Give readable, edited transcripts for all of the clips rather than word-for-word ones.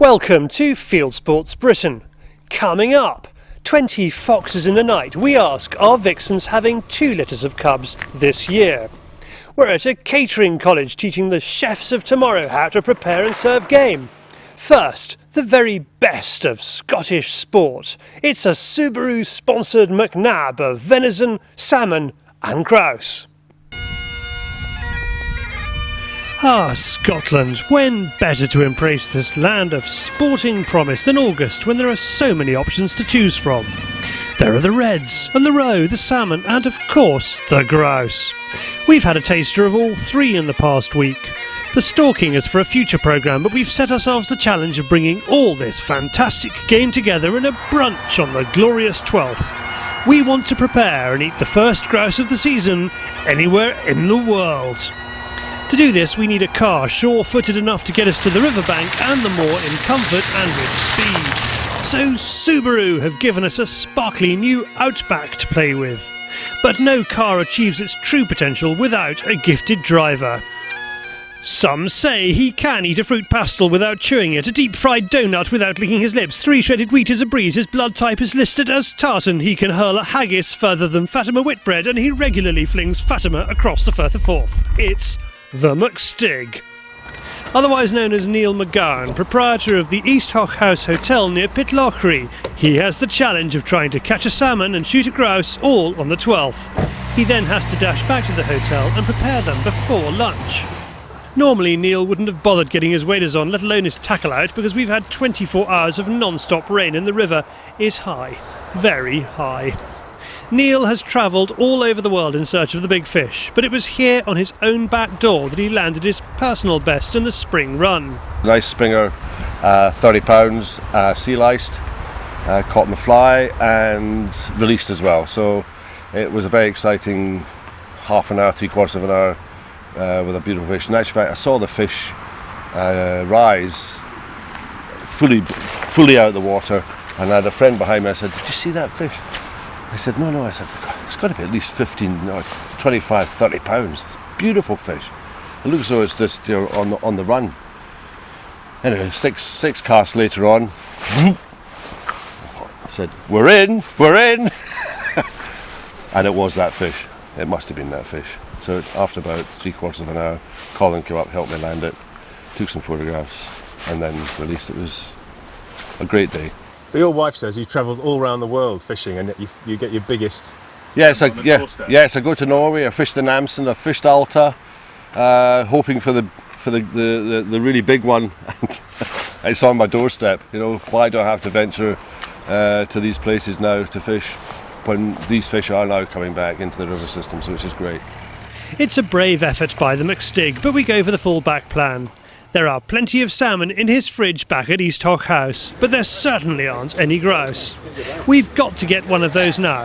Welcome to Fieldsports Britain. Coming up, 20 foxes in a night. We ask, are vixens having 2 litters of cubs this year? We're at a catering college teaching the chefs of tomorrow how to prepare and serve game. First, the very best of Scottish sport. It's a Subaru sponsored McNab of venison, salmon and grouse. Ah, Scotland, when better to embrace this land of sporting promise than August, when there are so many options to choose from. There are the reds, and the roe, the salmon, and of course, the grouse. We've had a taster of all 3 in the past week. The stalking is for a future programme, but we've set ourselves the challenge of bringing all this fantastic game together in a brunch on the Glorious 12th. We want to prepare and eat the first grouse of the season anywhere in the world. To do this, we need a car sure-footed enough to get us to the riverbank and the moor in comfort and with speed. So Subaru have given us a sparkly new Outback to play with. But no car achieves its true potential without a gifted driver. Some say he can eat a fruit pastel without chewing it, a deep-fried donut without licking his lips, 3 shredded wheat is a breeze, his blood type is listed as tartan, he can hurl a haggis further than Fatima Whitbread, and he regularly flings Fatima across the Firth of Forth. It's the McStig. Otherwise known as Neil McGown, proprietor of the East Haugh House Hotel near Pitlochry, he has the challenge of trying to catch a salmon and shoot a grouse all on the 12th. He then has to dash back to the hotel and prepare them before lunch. Normally Neil wouldn't have bothered getting his waders on, let alone his tackle out, because we've had 24 hours of non-stop rain and the river is high, very high. Neil has travelled all over the world in search of the big fish, but it was here on his own back door that he landed his personal best in the spring run. Nice springer, 30 pounds, sea liced, caught on the fly and released as well. So it was a very exciting half an hour, 3/4 of an hour with a beautiful fish. In actual fact, I saw the fish rise fully out of the water, and I had a friend behind me. I said, "Did you see that fish?" I said, no, I said, it's got to be at least 25, 30 pounds. It's a beautiful fish. It looks as though it's just, you know, on the run. Anyway, six casts later on, I said, we're in. And it was that fish. It must have been that fish. So after about 3/4 of an hour, Colin came up, helped me land it, took some photographs, and then released. It was a great day. But your wife says you travelled all around the world fishing, and you get your biggest. Yes, I go to Norway. I fished the Namsen. I fished Alta, hoping for the really big one. And it's on my doorstep. You know, why do I have to venture to these places now to fish when these fish are now coming back into the river systems, which is great. It's a brave effort by the McStig, but we go for the full-back plan. There are plenty of salmon in his fridge back at East Haugh House, but there certainly aren't any grouse. We've got to get one of those now.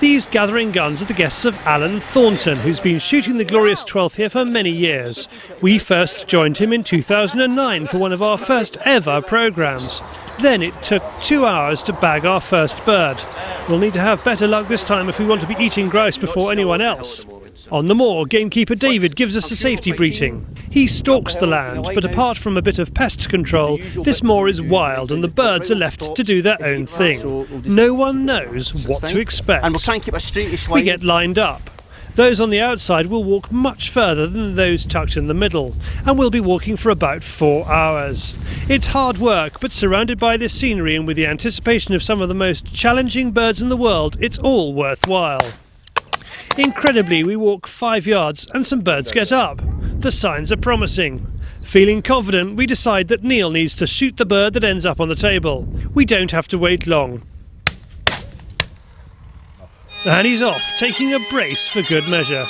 These gathering guns are the guests of Alan Thornton, who's been shooting the Glorious 12th here for many years. We first joined him in 2009 for one of our first ever programmes. Then it took 2 hours to bag our first bird. We'll need to have better luck this time if we want to be eating grouse before anyone else. On the moor, gamekeeper David gives us a safety briefing. He stalks the land, but apart from a bit of pest control, this moor is wild and the birds are left to do their own thing. No one knows what to expect. And we'll try and keep a straightish line. We get lined up. Those on the outside will walk much further than those tucked in the middle, and we'll be walking for about 4 hours. It's hard work, but surrounded by this scenery and with the anticipation of some of the most challenging birds in the world, it's all worthwhile. Incredibly, we walk 5 yards and some birds get up. The signs are promising. Feeling confident, we decide that Neil needs to shoot the bird that ends up on the table. We don't have to wait long. And he's off, taking a brace for good measure.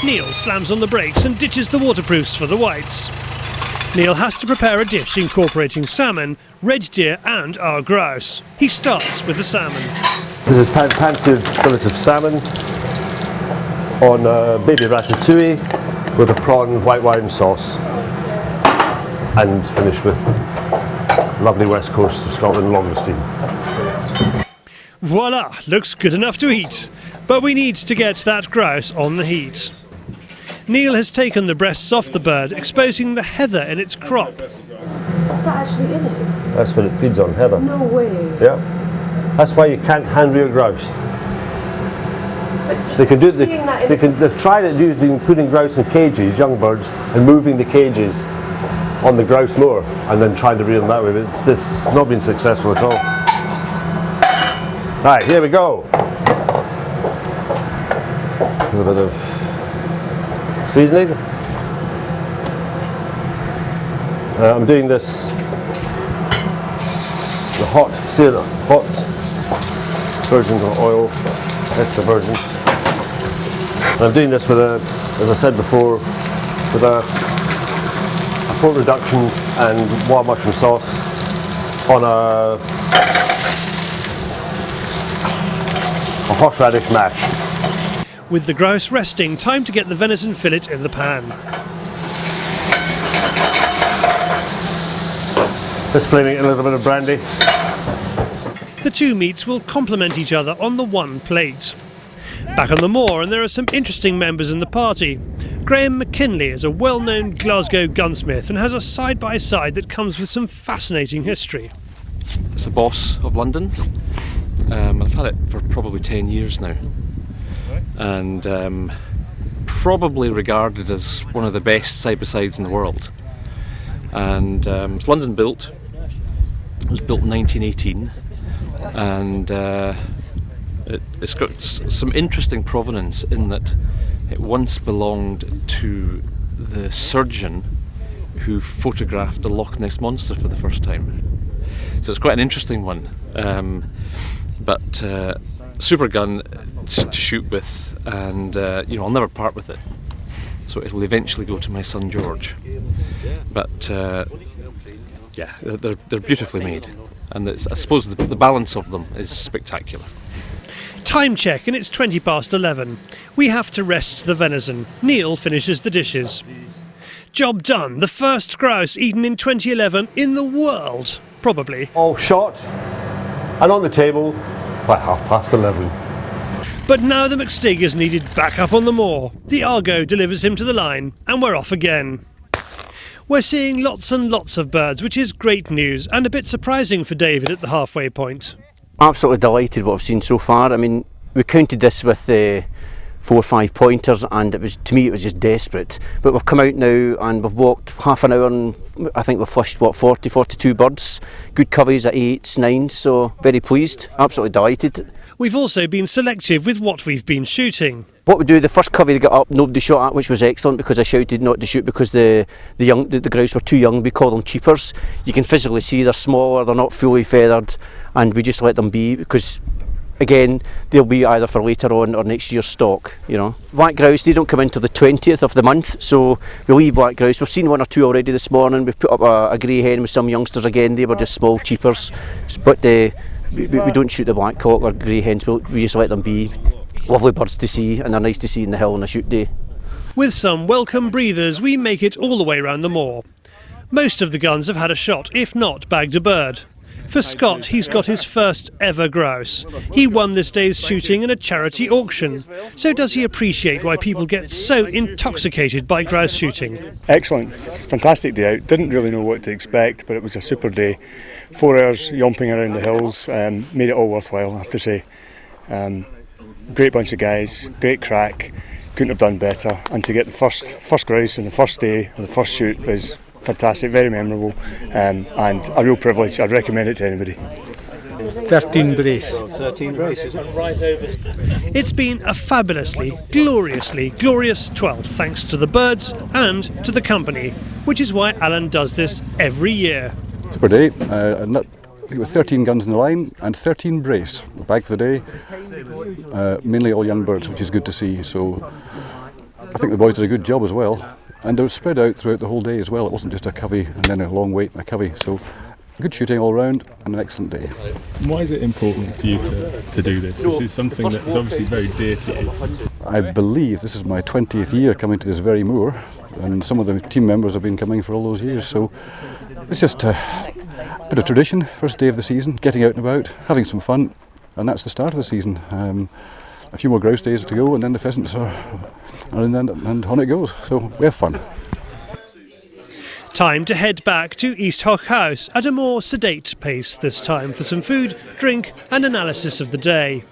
Neil slams on the brakes and ditches the waterproofs for the whites. Neil has to prepare a dish incorporating salmon, red deer and our grouse. He starts with the salmon. There's a pan of fillets of salmon, on baby ratatouille with a prawn white wine sauce, and finish with lovely west coast of Scotland Longestream. Voila, looks good enough to eat. But we need to get that grouse on the heat. Neil has taken the breasts off the bird, exposing the heather in its crop. What's that actually in it? That's what it feeds on, heather. No way. Yeah. That's why you can't hand rear grouse. But just They can do seeing that in its- they've tried it using putting grouse in cages, young birds, and moving the cages on the grouse moor and then trying to rear them that way, but it's not been successful at all. Right, here we go. A bit of seasoning. I'm doing this the hot version of oil, extra virgin. And I'm doing this with as I said before, with a pork reduction and wild mushroom sauce on a horseradish mash. With the grouse resting, time to get the venison fillet in the pan. Just flaming in a little bit of brandy. The two meats will complement each other on the one plate. Back on the moor, and there are some interesting members in the party. Graham McKinley is a well-known Glasgow gunsmith and has a side-by-side that comes with some fascinating history. It's a Boss of London. I've had it for probably 10 years now, and probably regarded as one of the best side-by-sides in the world. And it's London built. It was built in 1918, and it's got some interesting provenance in that it once belonged to the surgeon who photographed the Loch Ness Monster for the first time. So it's quite an interesting one. But super gun to shoot with, and I'll never part with it. So it'll eventually go to my son George. But yeah, they're beautifully made, and I suppose the balance of them is spectacular. Time check, and it's 11:20. We have to rest the venison. Neil finishes the dishes. Job done. The first grouse eaten in 2011 in the world, probably. All shot and on the table by 11:30. But now the McStig is needed back up on the moor. The Argo delivers him to the line, and we're off again. We're seeing lots and lots of birds, which is great news, and a bit surprising for David at the halfway point. Absolutely delighted what I've seen so far. I mean, we counted this with 4 or 5 pointers, and to me it was just desperate. But we've come out now and we've walked half an hour, and I think we've flushed 42 birds. Good coveys at 8s, 9s, so very pleased, absolutely delighted. We've also been selective with what we've been shooting. What we do, the first covey they got up, nobody shot at, which was excellent because I shouted not to shoot because the grouse were too young. We call them cheapers. You can physically see they're smaller, they're not fully feathered, and we just let them be because, again, they'll be either for later on or next year's stock, Black grouse, they don't come into the 20th of the month, so we leave black grouse. We've seen 1 or 2 already this morning. We've put up a grey hen with some youngsters again. They were just small cheapers, but we don't shoot the black cock or grey hens. We just let them be. Lovely birds to see, and they're nice to see in the hill on a shoot day. With some welcome breathers, we make it all the way round the moor. Most of the guns have had a shot, if not bagged a bird. For Scott, he's got his first ever grouse. He won this day's shooting in a charity auction. So does he appreciate why people get so intoxicated by grouse shooting? Excellent, fantastic day out. Didn't really know what to expect, but it was a super day. 4 hours yomping around the hills, made it all worthwhile, I have to say. Great bunch of guys, great crack, couldn't have done better. And to get the first grouse on the first day of the first shoot was fantastic, very memorable, and a real privilege. I'd recommend it to anybody. 13 brace. 13 brace, is it? It's been a fabulously, gloriously glorious 12th thanks to the birds and to the company, which is why Alan does this every year. Super day. I think it was 13 guns in the line and 13 brace. We're back for the day. Mainly all young birds, which is good to see. So I think the boys did a good job as well. And they were spread out throughout the whole day as well. It wasn't just a covey and then a long wait and a covey. So good shooting all round and an excellent day. Why is it important for you to do this? This is something that is obviously very dear to you. I believe this is my 20th year coming to this very moor, and some of the team members have been coming for all those years, so it's just a bit of tradition. First day of the season, getting out and about, having some fun, and that's the start of the season. A few more grouse days to go, and then the pheasants are in, and on it goes, so we have fun. Time to head back to East Haugh House at a more sedate pace this time for some food, drink and analysis of the day.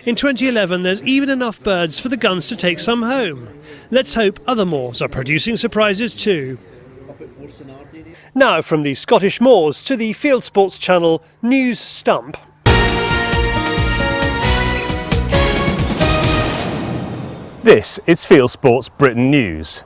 In 2011 there's even enough birds for the guns to take some home. Let's hope other moors are producing surprises too. Now from the Scottish moors to the Fieldsports Channel News Stump. This is Fieldsports Britain News.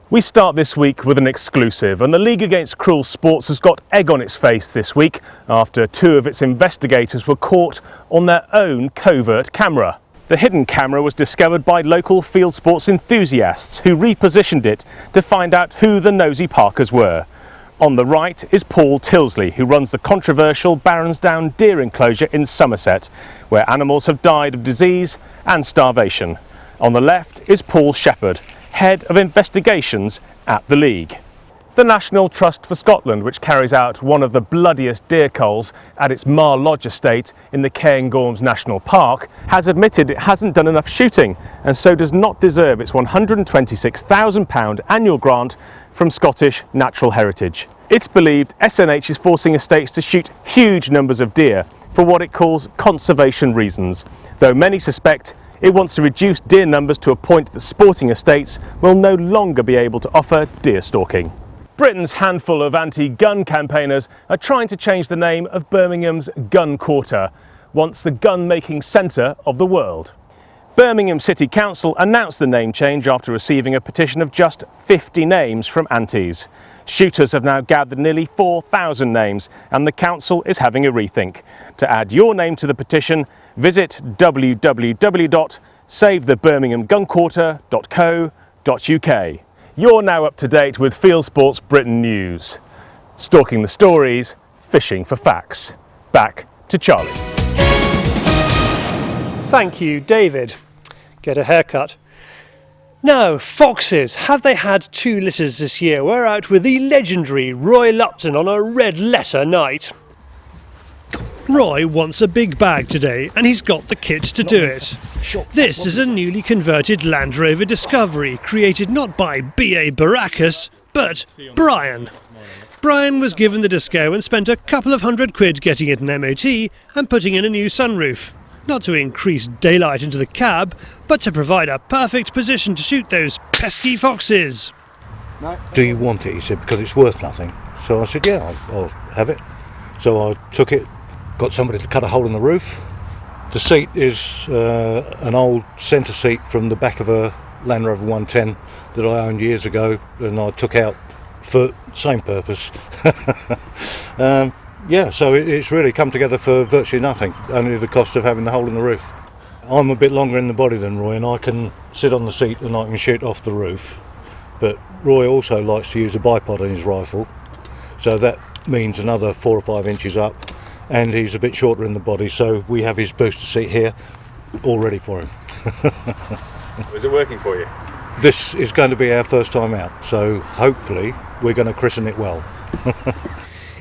We start this week with an exclusive, and the League Against Cruel Sports has got egg on its face this week after two of its investigators were caught on their own covert camera. The hidden camera was discovered by local field sports enthusiasts who repositioned it to find out who the nosy parkers were. On the right is Paul Tilsley, who runs the controversial Baronsdown deer enclosure in Somerset, where animals have died of disease and starvation. On the left is Paul Shepherd, Head of Investigations at the League. The National Trust for Scotland, which carries out one of the bloodiest deer culls at its Mar Lodge estate in the Cairngorms National Park, has admitted it hasn't done enough shooting and so does not deserve its £126,000 annual grant from Scottish Natural Heritage. It's believed SNH is forcing estates to shoot huge numbers of deer for what it calls conservation reasons, though many suspect it wants to reduce deer numbers to a point that sporting estates will no longer be able to offer deer stalking. Britain's handful of anti-gun campaigners are trying to change the name of Birmingham's Gun Quarter, once the gun-making centre of the world. Birmingham City Council announced the name change after receiving a petition of just 50 names from antis. Shooters have now gathered nearly 4,000 names, and the council is having a rethink. To add your name to the petition, visit www.savethebirminghamgunquarter.co.uk. You're now up to date with Fieldsports Britain News. Stalking the stories, fishing for facts. Back to Charlie. Thank you, David. Get a haircut. Now, foxes. Have they had 2 litters this year? We're out with the legendary Roy Lupton on a red letter night. Roy wants a big bag today, and he's got the kit to do it. This is a newly converted Land Rover Discovery, created not by B.A. Baracus, but Brian. Brian was given the disco and spent a couple of £100 getting it an MOT and putting in a new sunroof. Not to increase daylight into the cab, but to provide a perfect position to shoot those pesky foxes. Do you want it? He said, because it's worth nothing. So I said, yeah, I'll have it. So I took it, got somebody to cut a hole in the roof. The seat is an old centre seat from the back of a Land Rover 110 that I owned years ago, and I took out for the same purpose. Yeah, so it's really come together for virtually nothing, only the cost of having the hole in the roof. I'm a bit longer in the body than Roy, and I can sit on the seat and I can shoot off the roof. But Roy also likes to use a bipod on his rifle, so that means another 4 or 5 inches up, and he's a bit shorter in the body, so we have his booster seat here, all ready for him. Is it working for you? This is going to be our first time out, so hopefully we're going to christen it well.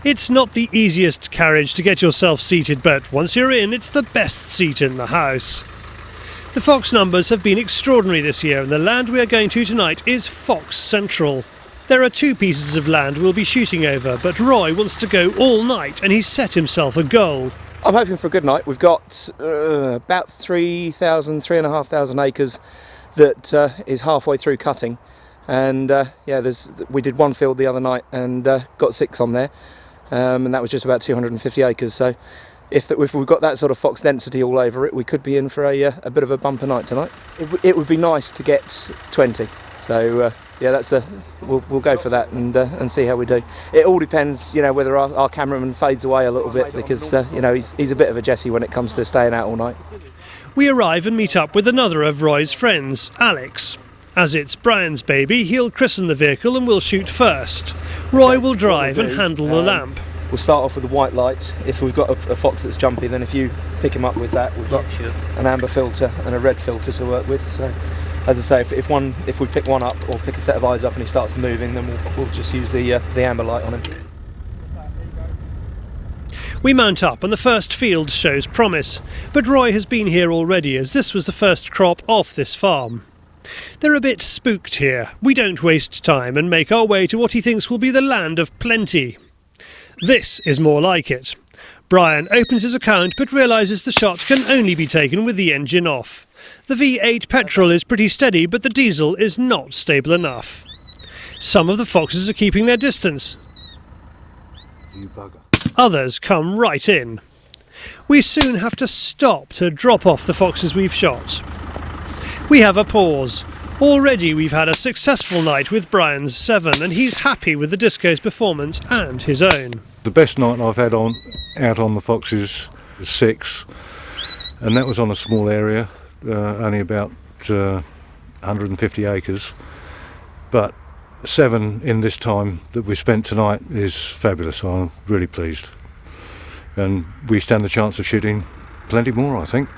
It's not the easiest carriage to get yourself seated, but once you're in, it's the best seat in the house. The fox numbers have been extraordinary this year, and the land we are going to tonight is Fox Central. There are 2 pieces of land we'll be shooting over, but Roy wants to go all night, and he's set himself a goal. I'm hoping for a good night. We've got about 3,500 acres that is halfway through cutting, and we did 1 field the other night and got 6 on there. And that was just about 250 acres, so if we've got that sort of fox density all over it, we could be in for a bit of a bumper night tonight. It would be nice to get 20, so we'll go for that and see how we do. It all depends, whether our cameraman fades away a little bit, because he's a bit of a Jessie when it comes to staying out all night. We arrive and meet up with another of Roy's friends, Alex. As it's Brian's baby, he'll christen the vehicle and we'll shoot first. Roy will drive and handle the lamp. We'll start off with the white light. If we've got a fox that's jumpy, then if you pick him up with that, we've got an amber filter and a red filter to work with. So as I say, if we pick one up or pick a set of eyes up and he starts moving, then we'll just use the amber light on him. We mount up and the first field shows promise, but Roy has been here already as this was the first crop off this farm. They're a bit spooked here. We don't waste time and make our way to what he thinks will be the land of plenty. This is more like it. Brian opens his account but realises the shot can only be taken with the engine off. The V8 petrol is pretty steady, but the diesel is not stable enough. Some of the foxes are keeping their distance. You bugger. Others come right in. We soon have to stop to drop off the foxes we've shot. We have a pause. Already we've had a successful night with Brian's 7 and he's happy with the disco's performance and his own. The best night I've had out on the foxes was 6, and that was on a small area, only about 150 acres. But 7 in this time that we spent tonight is fabulous. I'm really pleased. And we stand the chance of shooting plenty more, I think.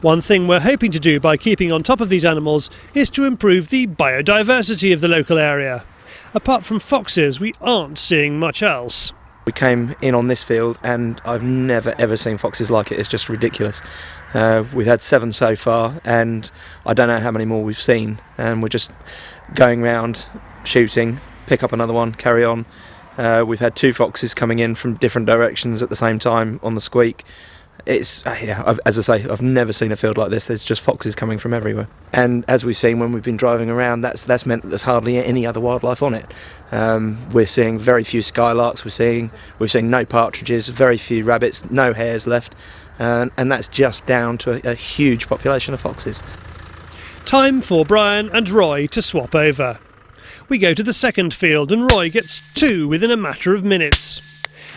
One thing we're hoping to do by keeping on top of these animals is to improve the biodiversity of the local area. Apart from foxes, we aren't seeing much else. We came in on this field and I've never ever seen foxes like it. It's just ridiculous. We've had 7 so far and I don't know how many more we've seen, and we're just going round shooting, pick up another one, carry on. We've had 2 foxes coming in from different directions at the same time on the squeak. It's as I say, I've never seen a field like this. There's just foxes coming from everywhere, and as we've seen when we've been driving around, that's meant that there's hardly any other wildlife on it. We're seeing very few skylarks. We're seeing no partridges, very few rabbits, no hares left, and that's just down to a huge population of foxes. Time for Brian and Roy to swap over. We go to the second field and Roy gets 2 within a matter of minutes.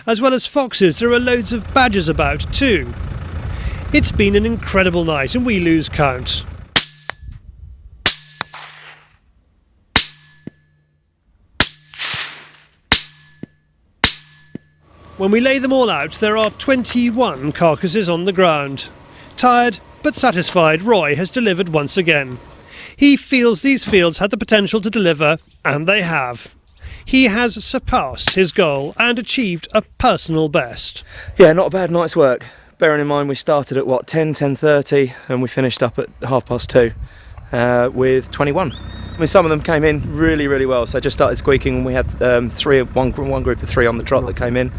As well as foxes, there are loads of badgers about too. It's been an incredible night and we lose count. When we lay them all out, there are 21 carcasses on the ground. Tired but satisfied, Roy has delivered once again. He feels these fields had the potential to deliver, and they have. He has surpassed his goal and achieved a personal best. Yeah, not a bad night's work. Bearing in mind we started at 10:30 and we finished up at 2:30 with 21. I mean, some of them came in really well, so I just started squeaking and we had one group of 3 on the trot that came in,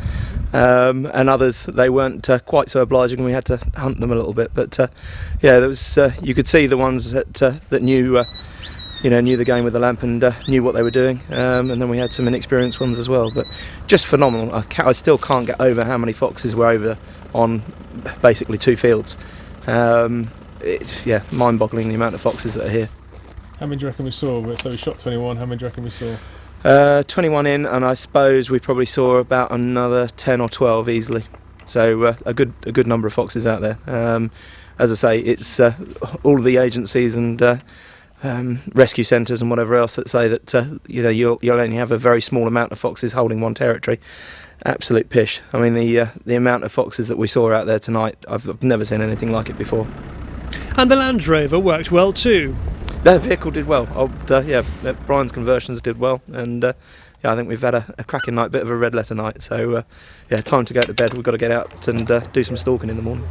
and others, they weren't quite so obliging and we had to hunt them a little bit. But yeah, there was you could see the ones that knew the game with the lamp and knew what they were doing, and then we had some inexperienced ones as well, but just phenomenal. I still can't get over how many foxes were over on basically 2 fields. It's mind-boggling the amount of foxes that are here. How many do you reckon we saw? So we shot 21, how many do you reckon we saw? 21 in, and I suppose we probably saw about another 10 or 12 easily, so a good number of foxes out there. As I say, it's all of the agencies and rescue centres and whatever else that say that you'll only have a very small amount of foxes holding one territory. Absolute pish. I mean, the amount of foxes that we saw out there tonight, I've never seen anything like it before. And the Land Rover worked well too. The vehicle did well. Brian's conversions did well, and I think we've had a cracking night, bit of a red letter night. So time to go to bed. We've got to get out and do some stalking in the morning.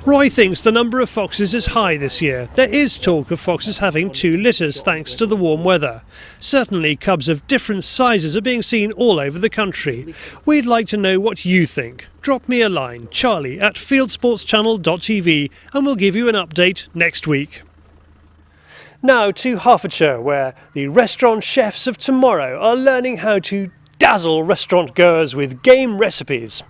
Roy thinks the number of foxes is high this year. There is talk of foxes having 2 litters thanks to the warm weather. Certainly cubs of different sizes are being seen all over the country. We'd like to know what you think. Drop me a line, charlie@fieldsportschannel.tv, and we'll give you an update next week. Now to Hertfordshire, where the restaurant chefs of tomorrow are learning how to dazzle restaurant goers with game recipes.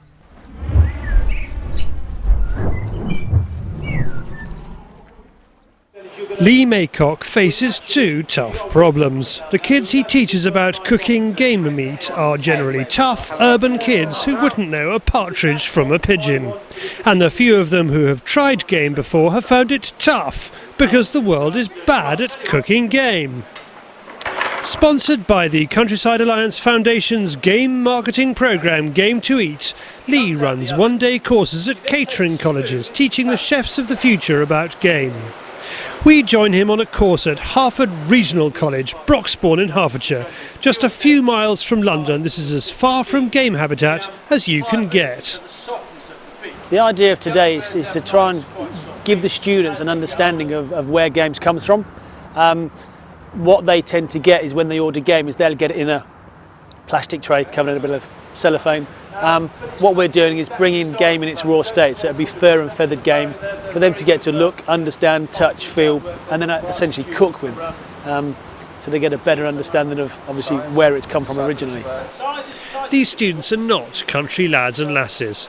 Lee Maycock faces 2 tough problems. The kids he teaches about cooking game meat are generally tough, urban kids who wouldn't know a partridge from a pigeon. And the few of them who have tried game before have found it tough, because the world is bad at cooking game. Sponsored by the Countryside Alliance Foundation's game marketing programme Game to Eat, Lee runs one-day courses at catering colleges teaching the chefs of the future about game. We join him on a course at Hertford Regional College, Broxbourne in Hertfordshire. Just a few miles from London, this is as far from game habitat as you can get. The idea of today is to try and give the students an understanding of where games comes from. What they tend to get is when they order game is they'll get it in a plastic tray covered in a bit of cellophane. What we're doing is bringing game in its raw state, so it'll be fur and feathered game for them to get to look, understand, touch, feel, and then essentially cook with. So they get a better understanding of obviously where it's come from originally. These students are not country lads and lasses.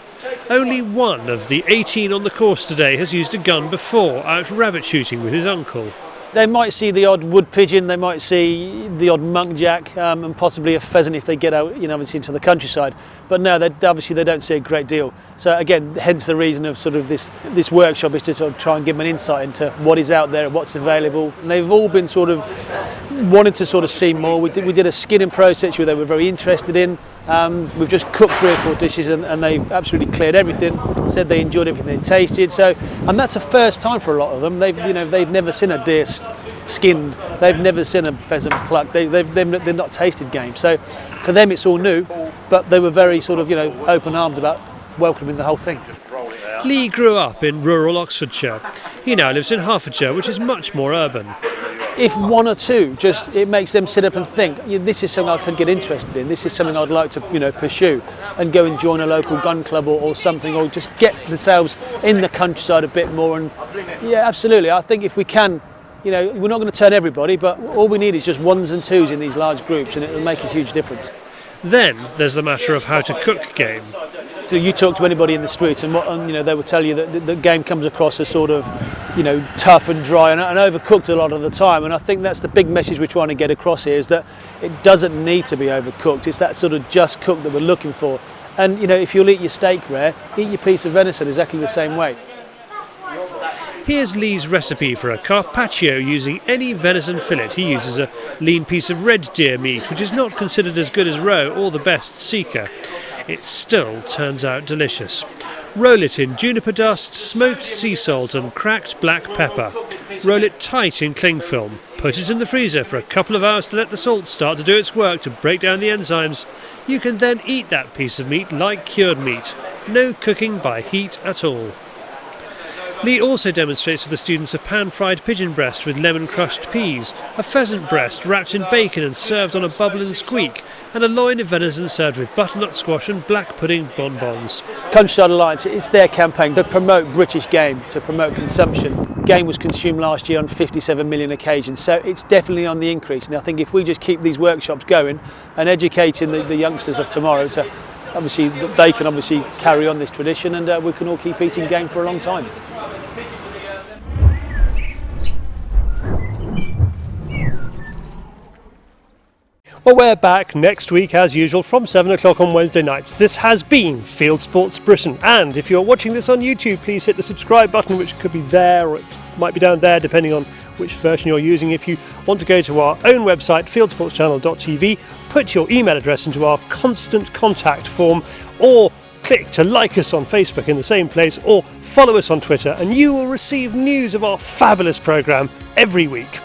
Only one of the 18 on the course today has used a gun before, out rabbit shooting with his uncle. They might see the odd wood pigeon, they might see the odd munkjack, and possibly a pheasant if they get out, obviously into the countryside. But no, obviously they don't see a great deal. So again, hence the reason of sort of this workshop is to sort of try and give them an insight into what is out there, what's available. And they've all been sort of wanting to sort of see more. We did a skinning process where they were very interested in. We've just cooked 3 or 4 dishes and they've absolutely cleared everything. Said they enjoyed everything they tasted. So, and that's a first time for a lot of them. They've never seen a deer skinned. They've never seen a pheasant plucked. They've not tasted game. So, for them it's all new. But they were very sort of open-armed about welcoming the whole thing. Lee grew up in rural Oxfordshire. He now lives in Hertfordshire, which is much more urban. If 1 or 2, it makes them sit up and think, this is something I could get interested in, this is something I'd like to pursue, and go and join a local gun club or something, or just get themselves in the countryside a bit more. And yeah, absolutely, I think if we can, we're not going to turn everybody, but all we need is just 1s and 2s in these large groups, and it will make a huge difference. Then there's the matter of how to cook game. So you talk to anybody in the street and they will tell you that the game comes across as sort of tough and dry and overcooked a lot of the time, and I think that's the big message we're trying to get across here, is that it doesn't need to be overcooked. It's that sort of just cook that we're looking for. And if you'll eat your steak rare, eat your piece of venison exactly the same way. Here's Lee's recipe for a carpaccio using any venison fillet. He uses a lean piece of red deer meat, which is not considered as good as roe or the best Sika. It still turns out delicious. Roll it in juniper dust, smoked sea salt and cracked black pepper. Roll it tight in cling film. Put it in the freezer for a couple of hours to let the salt start to do its work to break down the enzymes. You can then eat that piece of meat like cured meat. No cooking by heat at all. Lee also demonstrates for the students a pan-fried pigeon breast with lemon-crushed peas, a pheasant breast wrapped in bacon and served on a bubble and squeak, and a loin of venison served with butternut squash and black pudding bonbons. Countryside Alliance, it's their campaign to promote British game, to promote consumption. Game was consumed last year on 57 million occasions, so it's definitely on the increase. And I think if we just keep these workshops going and educating the youngsters of tomorrow, to obviously they can obviously carry on this tradition, and we can all keep eating game for a long time. Well, we're back next week as usual from 7 o'clock on Wednesday nights. This has been Fieldsports Britain, and if you're watching this on YouTube, please hit the subscribe button, which could be there or it might be down there depending on which version you're using. If you want to go to our own website, fieldsportschannel.tv, put your email address into our constant contact form, or click to like us on Facebook in the same place, or follow us on Twitter, and you will receive news of our fabulous programme every week.